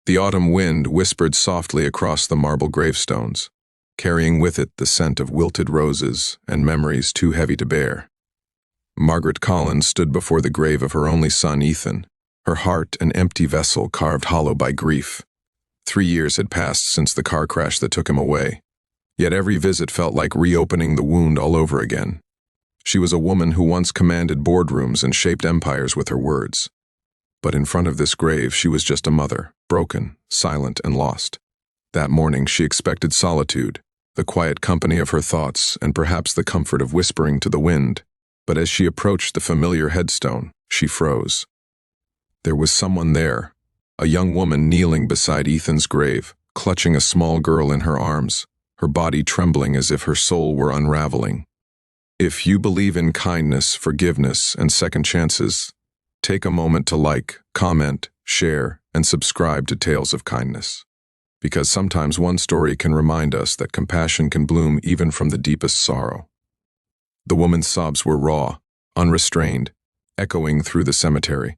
The autumn wind whispered softly across the marble gravestones, carrying with it the scent of wilted roses and memories too heavy to bear. Margaret Collins stood before the grave of her only son, Ethan, her heart an empty vessel carved hollow by grief. 3 years had passed since the car crash that took him away, yet every visit felt like reopening the wound all over again. She was a woman who once commanded boardrooms and shaped empires with her words. But in front of this grave, she was just a mother, broken, silent, and lost. That morning, she expected solitude, the quiet company of her thoughts, and perhaps the comfort of whispering to the wind. But as she approached the familiar headstone, she froze. There was someone there, a young woman kneeling beside Ethan's grave, clutching a small girl in her arms, her body trembling as if her soul were unraveling. If you believe in kindness, forgiveness, and second chances, take a moment to like, comment, share, and subscribe to Tales of Kindness. Because sometimes one story can remind us that compassion can bloom even from the deepest sorrow. The woman's sobs were raw, unrestrained, echoing through the cemetery.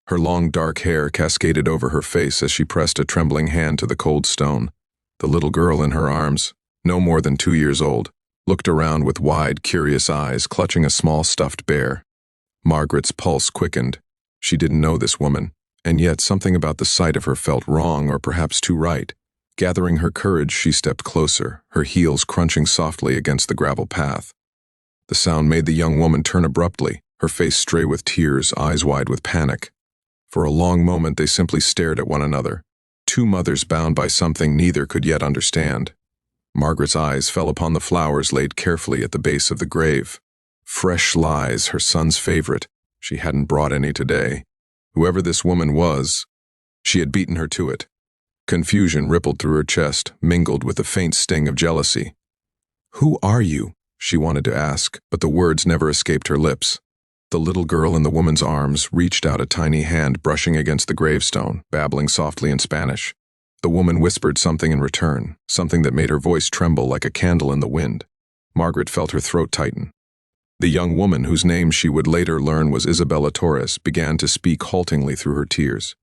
Her long dark hair cascaded over her face as she pressed a trembling hand to the cold stone. The little girl in her arms, no more than 2 years old, looked around with wide, curious eyes, clutching a small stuffed bear. Margaret's pulse quickened. She didn't know this woman, and yet something about the sight of her felt wrong or perhaps too right. Gathering her courage, she stepped closer, her heels crunching softly against the gravel path. The sound made the young woman turn abruptly, her face stray with tears, eyes wide with panic. For a long moment they simply stared at one another, two mothers bound by something neither could yet understand. Margaret's eyes fell upon the flowers laid carefully at the base of the grave. Fresh lies, her son's favorite. She hadn't brought any today. Whoever this woman was, she had beaten her to it. Confusion rippled through her chest, mingled with a faint sting of jealousy. "Who are you?" she wanted to ask, but the words never escaped her lips. The little girl in the woman's arms reached out a tiny hand brushing against the gravestone, babbling softly in Spanish. The woman whispered something in return, something that made her voice tremble like a candle in the wind. Margaret felt her throat tighten. The young woman, whose name she would later learn was Isabella Torres, began to speak haltingly through her tears.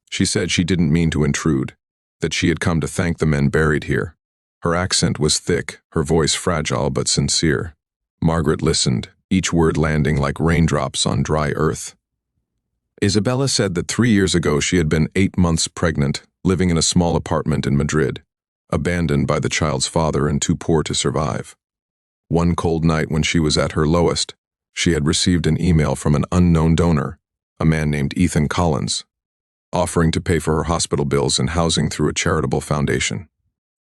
She said she didn't mean to intrude, that she had come to thank the men buried here. Her accent was thick, her voice fragile but sincere. Margaret listened, each word landing like raindrops on dry earth. Isabella said that 3 years ago she had been 8 months pregnant, living in a small apartment in Madrid, abandoned by the child's father and too poor to survive. One cold night when she was at her lowest, she had received an email from an unknown donor, a man named Ethan Collins, offering to pay for her hospital bills and housing through a charitable foundation.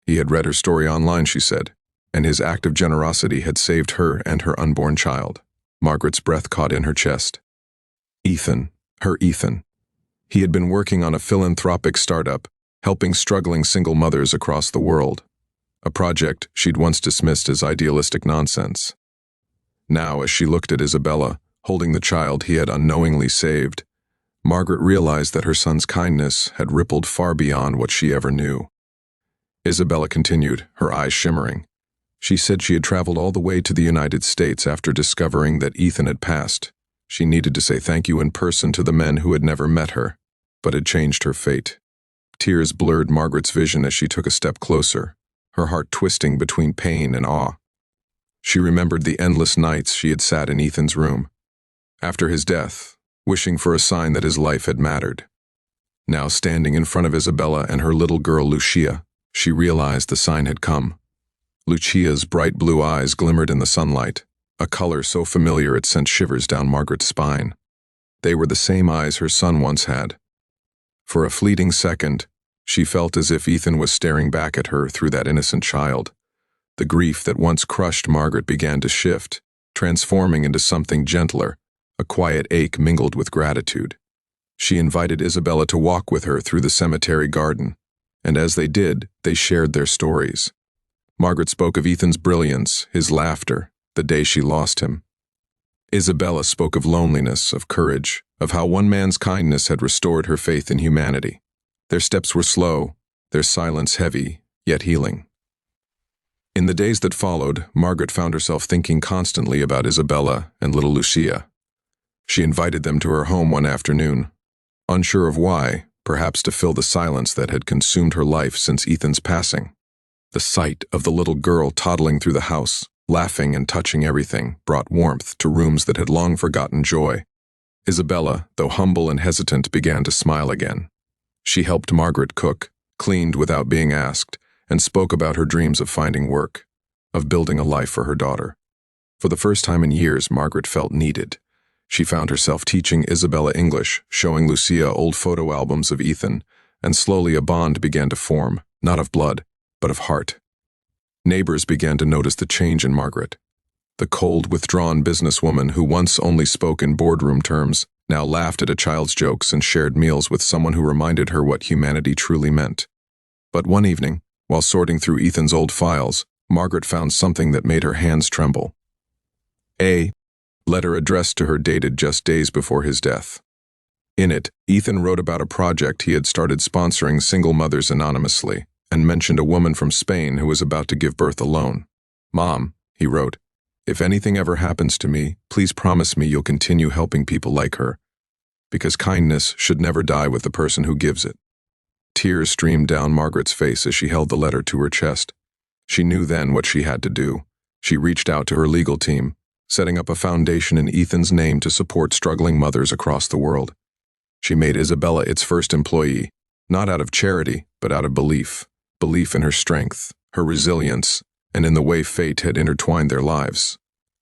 He had read her story online, she said, and his act of generosity had saved her and her unborn child. Margaret's breath caught in her chest. Ethan, her Ethan. He had been working on a philanthropic startup, helping struggling single mothers across the world. A project she'd once dismissed as idealistic nonsense. Now, as she looked at Isabella, holding the child he had unknowingly saved, Margaret realized that her son's kindness had rippled far beyond what she ever knew. Isabella continued, her eyes shimmering. She said she had traveled all the way to the United States after discovering that Ethan had passed. She needed to say thank you in person to the men who had never met her, but had changed her fate. Tears blurred Margaret's vision as she took a step closer, her heart twisting between pain and awe. She remembered the endless nights she had sat in Ethan's room, after his death, wishing for a sign that his life had mattered. Now standing in front of Isabella and her little girl Lucia, she realized the sign had come. Lucia's bright blue eyes glimmered in the sunlight, a color so familiar it sent shivers down Margaret's spine. They were the same eyes her son once had. For a fleeting second, she felt as if Ethan was staring back at her through that innocent child. The grief that once crushed Margaret began to shift, transforming into something gentler, a quiet ache mingled with gratitude. She invited Isabella to walk with her through the cemetery garden, and as they did, they shared their stories. Margaret spoke of Ethan's brilliance, his laughter, the day she lost him. Isabella spoke of loneliness, of courage, of how one man's kindness had restored her faith in humanity. Their steps were slow, their silence heavy, yet healing. In the days that followed, Margaret found herself thinking constantly about Isabella and little Lucia. She invited them to her home one afternoon. Unsure of why, perhaps to fill the silence that had consumed her life since Ethan's passing. The sight of the little girl toddling through the house, laughing and touching everything, brought warmth to rooms that had long forgotten joy. Isabella, though humble and hesitant, began to smile again. She helped Margaret cook, cleaned without being asked, and spoke about her dreams of finding work, of building a life for her daughter. For the first time in years, Margaret felt needed. She found herself teaching Isabella English, showing Lucia old photo albums of Ethan, and slowly a bond began to form, not of blood, but of heart. Neighbors began to notice the change in Margaret. The cold, withdrawn businesswoman who once only spoke in boardroom terms now laughed at a child's jokes and shared meals with someone who reminded her what humanity truly meant. But one evening, while sorting through Ethan's old files, Margaret found something that made her hands tremble. A letter addressed to her dated just days before his death. In it, Ethan wrote about a project he had started sponsoring single mothers anonymously, and mentioned a woman from Spain who was about to give birth alone. "Mom," he wrote, "if anything ever happens to me, please promise me you'll continue helping people like her, because kindness should never die with the person who gives it." Tears streamed down Margaret's face as she held the letter to her chest. She knew then what she had to do. She reached out to her legal team, setting up a foundation in Ethan's name to support struggling mothers across the world. She made Isabella its first employee, not out of charity, but out of belief in her strength, her resilience, and in the way fate had intertwined their lives.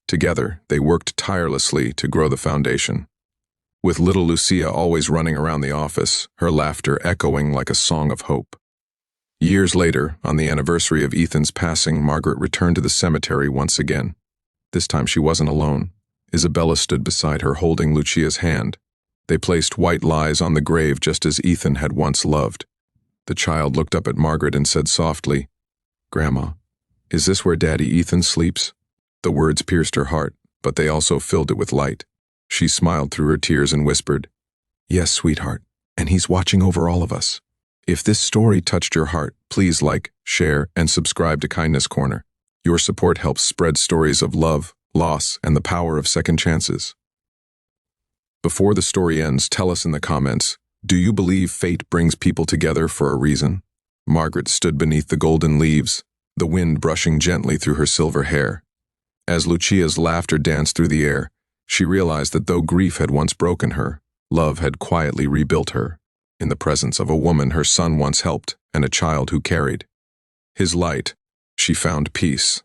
Together, they worked tirelessly to grow the foundation. With little Lucia always running around the office, her laughter echoing like a song of hope. Years later, on the anniversary of Ethan's passing, Margaret returned to the cemetery once again. This time she wasn't alone. Isabella stood beside her, holding Lucia's hand. They placed white lies on the grave just as Ethan had once loved. The child looked up at Margaret and said softly, "Grandma, is this where Daddy Ethan sleeps?" The words pierced her heart, but they also filled it with light. She smiled through her tears and whispered, "Yes, sweetheart, and he's watching over all of us." If this story touched your heart, please like, share, and subscribe to Kindness Corner. Your support helps spread stories of love, loss, and the power of second chances. Before the story ends, tell us in the comments, do you believe fate brings people together for a reason? Margaret stood beneath the golden leaves, the wind brushing gently through her silver hair. As Lucia's laughter danced through the air, she realized that though grief had once broken her, love had quietly rebuilt her, in the presence of a woman her son once helped and a child who carried. His light, she found peace.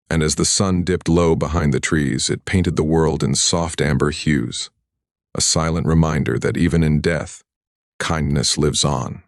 And as the sun dipped low behind the trees, it painted the world in soft amber hues, a silent reminder that even in death, kindness lives on.